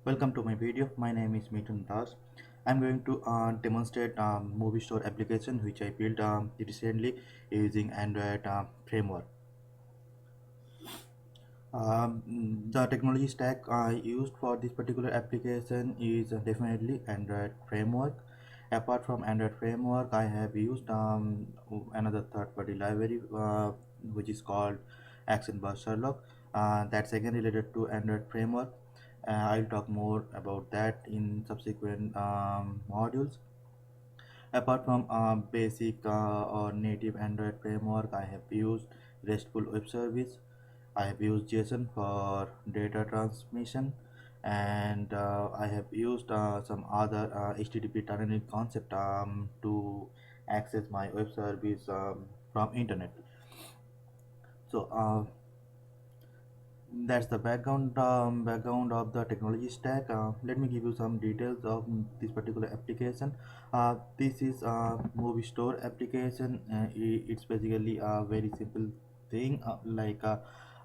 Welcome to my video. My name is Mithun. I'm going to demonstrate MovieStore application which I built recently using Android framework. The technology stack I used for this particular application is definitely Android framework. Apart from Android framework, I have used another third-party library which is called Action Bar Sherlock. That's again related to Android framework. I'll talk more about that in subsequent modules. Apart from basic or native Android framework, I have used RESTful web service. I have used JSON for data transmission, and I have used some other HTTP tunneling concept to access my web service from internet. So that's the background of the technology stack. Let me give you some details of this particular application. This is a movie store application. It's basically a very simple thing.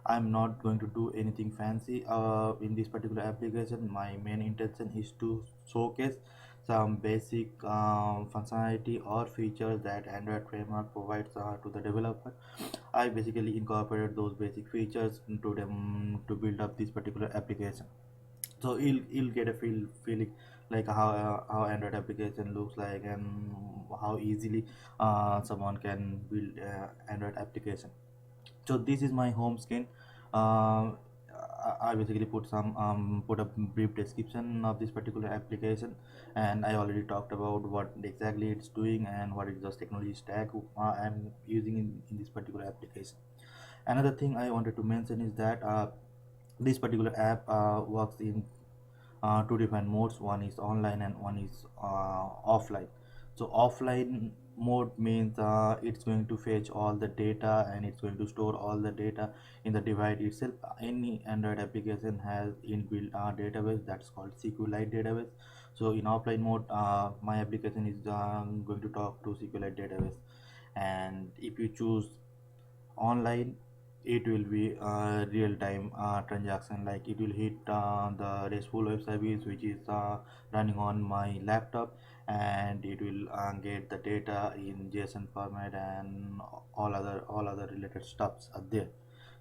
I'm not going to do anything fancy in this particular application. My main intention is to showcase some basic functionality or features that Android framework provides to the developer. I basically incorporated those basic features into them to build up this particular application. So you'll get a feeling like how Android application looks like and how easily someone can build Android application. So this is my home screen. I basically put a brief description of this particular application, and I already talked about what exactly it's doing and what is the technology stack I'm using in this particular application. Another thing I wanted to mention is that this particular app works in two different modes. One is online and one is offline. So offline mode means it's going to fetch all the data and it's going to store all the data in the device itself. Any Android application has inbuilt database that's called SQLite database. So in offline mode, my application is going to talk to SQLite database, and if you choose online, it will be a real-time transaction. Like it will hit the RESTful web service which is running on my laptop, and it will get the data in JSON format and all other related stuffs are there.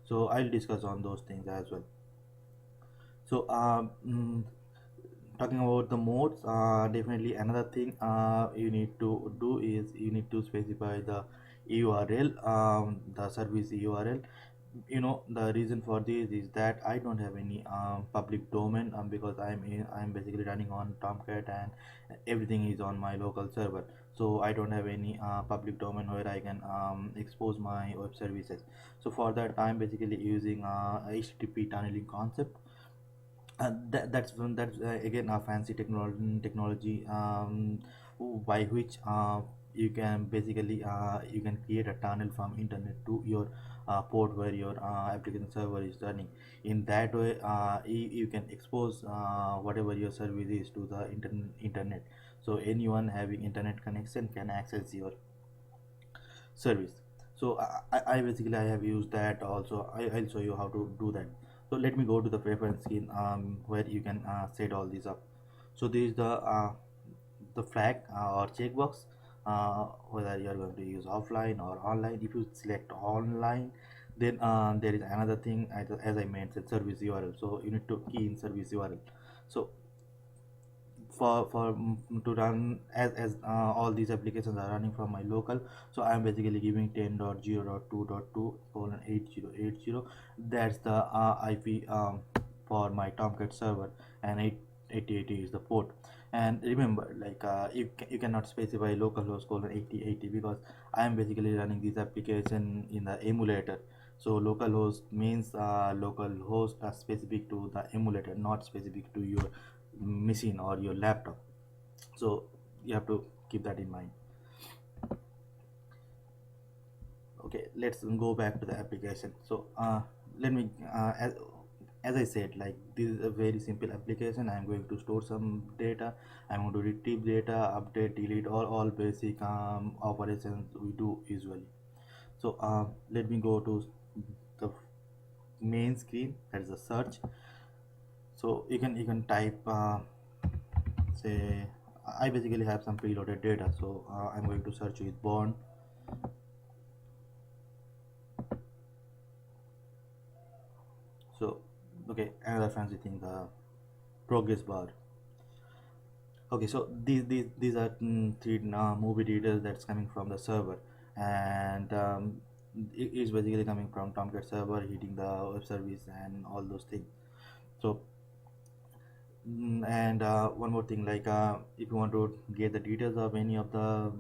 So I'll discuss on those things as well. So talking about the modes, definitely another thing you need to do is you need to specify the URL, the service URL. The reason for this is that I don't have any public domain, because I'm basically running on Tomcat, and everything is on my local server. So I don't have any public domain where I can expose my web services. So for that, I'm basically using HTTP tunneling concept. That's again a fancy technology by which you can basically you can create a tunnel from internet to your port where your application server is running. In that way, you can expose whatever your service is to the internet, so anyone having internet connection can access your service. So I basically I have used that also. I'll show you how to do that. So let me go to the preference screen where you can set all these up. So this is the flag or checkbox, whether you are going to use offline or online. If you select online, then there is another thing, as I mentioned, service URL. So you need to key in service URL. So to run as all these applications are running from my local, so I'm basically giving 10.0.2.2:8080. That's the IP for my Tomcat server, and 8080 is the port. And remember, like you cannot specify localhost colon 8080 because I am basically running this application in the emulator. So localhost means local host are specific to the emulator, not specific to your machine or your laptop. So you have to keep that in mind. Okay, let's go back to the application. So let me as I said, like this is a very simple application. I'm going to store some data, I'm going to retrieve data, update, delete, all basic operations we do usually. So let me go to the main screen, that is the search. So you can type say I basically have some preloaded data, so I'm going to search with bond. So okay, another fancy thing, the progress bar. Okay, so these are three movie details that's coming from the server, and it is basically coming from Tomcat server hitting the web service and all those things. So and one more thing, like if you want to get the details of any of the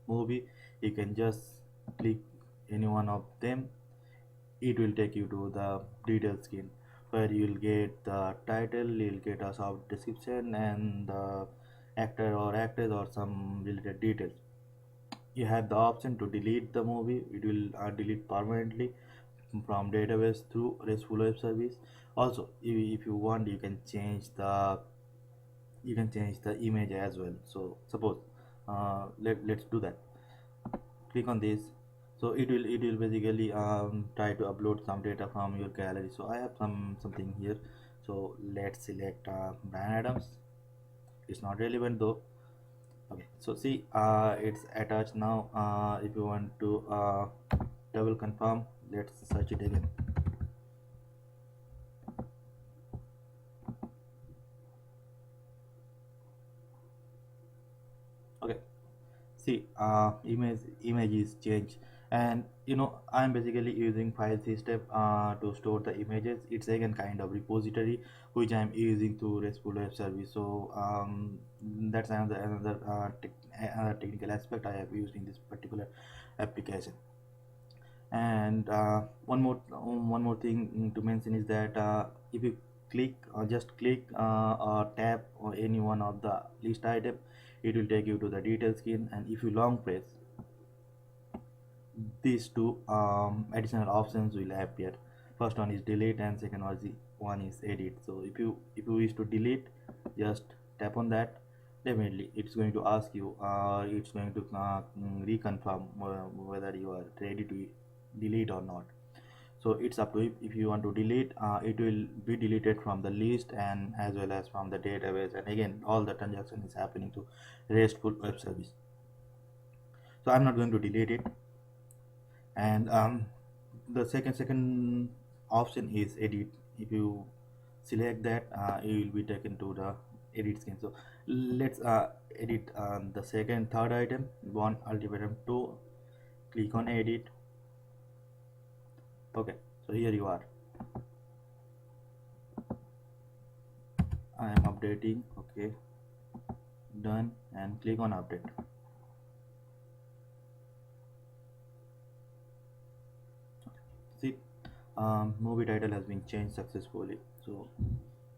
movie, you can just click any one of them. It will take you to the details screen where you'll get the title, you'll get a short description, and the actor or actress or some related details. You have the option to delete the movie. It will delete permanently from database through RESTful web service. Also, if you want, you can change the image as well. So suppose let's do that. Click on this. So it will basically try to upload some data from your gallery. So I have something here. So let's select Brian Adams. It's not relevant though. Okay, so see, it's attached now. If you want to double confirm, let's search it again. Okay, see, image is changed, and I'm basically using file system to store the images. It's again kind of repository which I'm using through RESTful web service. So that's another technical aspect I have used in this particular application. And one more thing to mention is that if you just click or tap on any one of the list item, it will take you to the detail screen, and if you long press, these two additional options will appear. First one is delete and second one is edit. So if you wish to delete, just tap on that. Definitely it's going to ask you, it's going to reconfirm whether you are ready to delete or not. So it's up to you. If you want to delete, it will be deleted from the list and as well as from the database, and again all the transaction is happening to RESTful web service. So I'm not going to delete it. And the second option is edit. If you select that, you will be taken to the edit screen. So let's edit the second third item, one ultimatum 2. Click on edit. Okay, so here you are. I am updating. Okay, done, and click on update. See, movie title has been changed successfully. So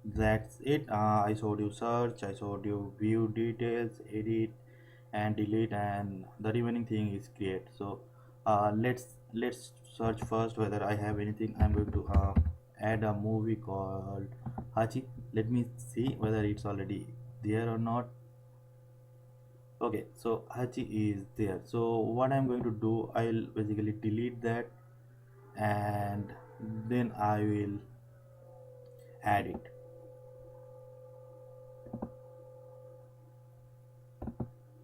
that's it. I showed you search, I showed you view details, edit and delete, and the remaining thing is create. So let's search first whether I have anything. I'm going to add a movie called Hachi. Let me see whether it's already there or not. Okay, so Hachi is there. So what I'm going to do, I'll basically delete that, and then I will add it.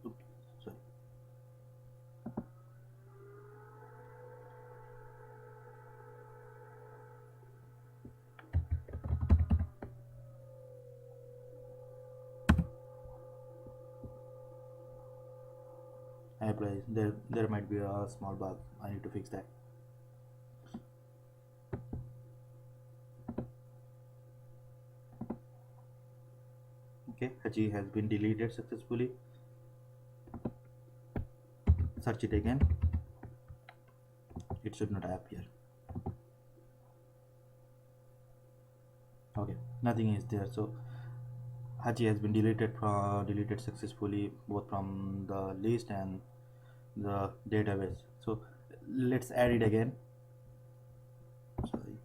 Oops, sorry. I apply. There might be a small bug. I need to fix that. Okay, Hachi has been deleted successfully. Search it again. It should not appear. Okay, nothing is there. So Hachi has been deleted successfully, both from the list and the database. So let's add it again. Sorry.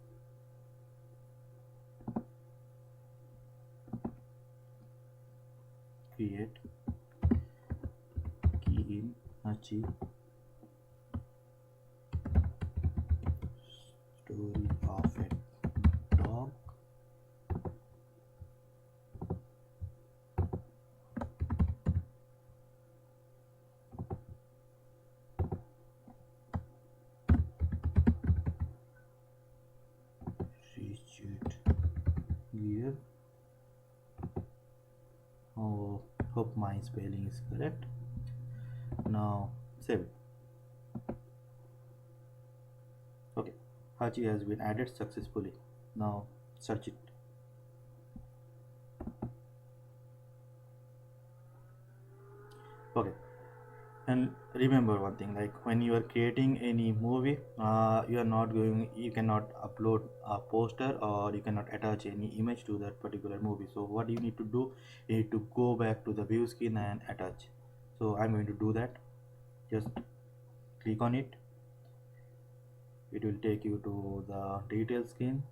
Create key in Hachi story of a dog hope my spelling is correct. Now save it. Okay, Hachi has been added successfully. Now search it. Okay, and remember one thing, like when you are creating any movie, you cannot upload a poster or you cannot attach any image to that particular movie. So what you need to do, you need to go back to the view screen and attach. So I'm going to do that. Just click on it. It will take you to the detail screen.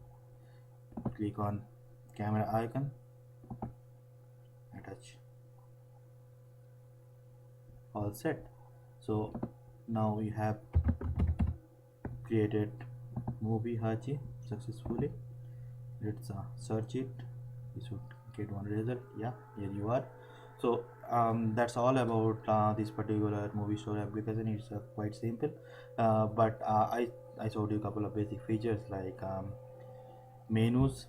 Click on camera icon, attach. All set. So now we have created movie Hachi successfully. Let's search it. We should get one result. Yeah, here you are. So that's all about this particular movie store application. It's quite simple, but I showed you a couple of basic features like menus,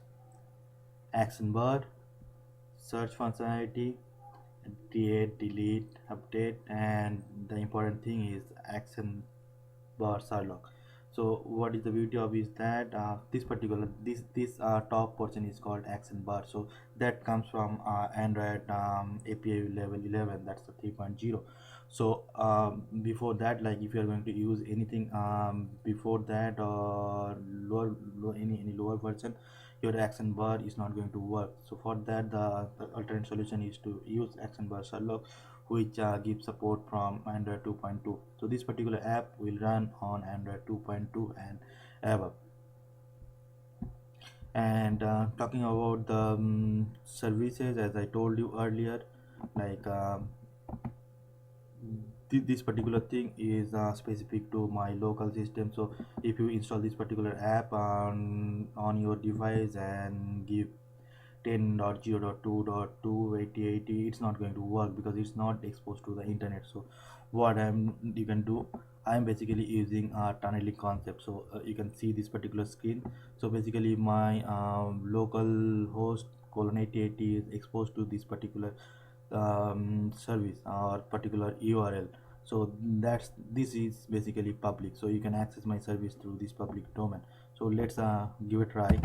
action bar, search functionality, create, delete, update, and the important thing is action bar Sherlock. So what is the beauty of is that this top portion is called action bar. So that comes from Android API level 11. That's the 3.0. So before that, like if you are going to use anything before that or any lower version, your action bar is not going to work. So for that, the alternate solution is to use action bar Sherlock, which gives support from Android 2.2. So this particular app will run on Android 2.2 and above. And talking about the services, as I told you earlier, like this particular thing is specific to my local system. So if you install this particular app on your device and give 10.0.2.28080, it's not going to work because it's not exposed to the internet. So what you can do, I'm basically using a tunneling concept. So you can see this particular screen. So basically my local host colon 8080 is exposed to this particular service or particular URL. So this is basically public, so you can access my service through this public domain. So let's give it a try.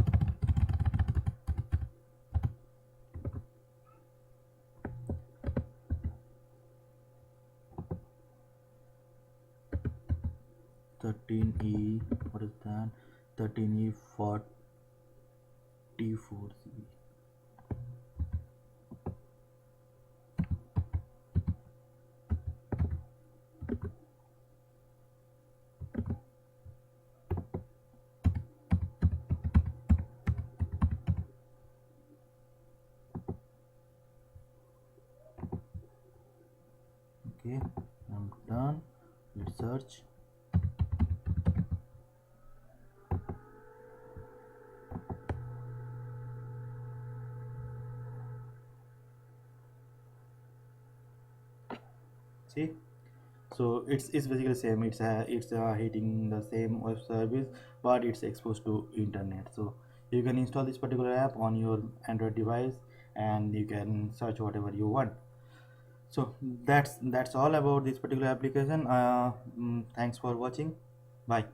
13e, what is that? 13e 44 Okay, I'm done. Let's search. See, so it's basically same. It's hitting the same web service, but it's exposed to internet. So you can install this particular app on your Android device and you can search whatever you want. So that's all about this particular application. Thanks for watching. Bye.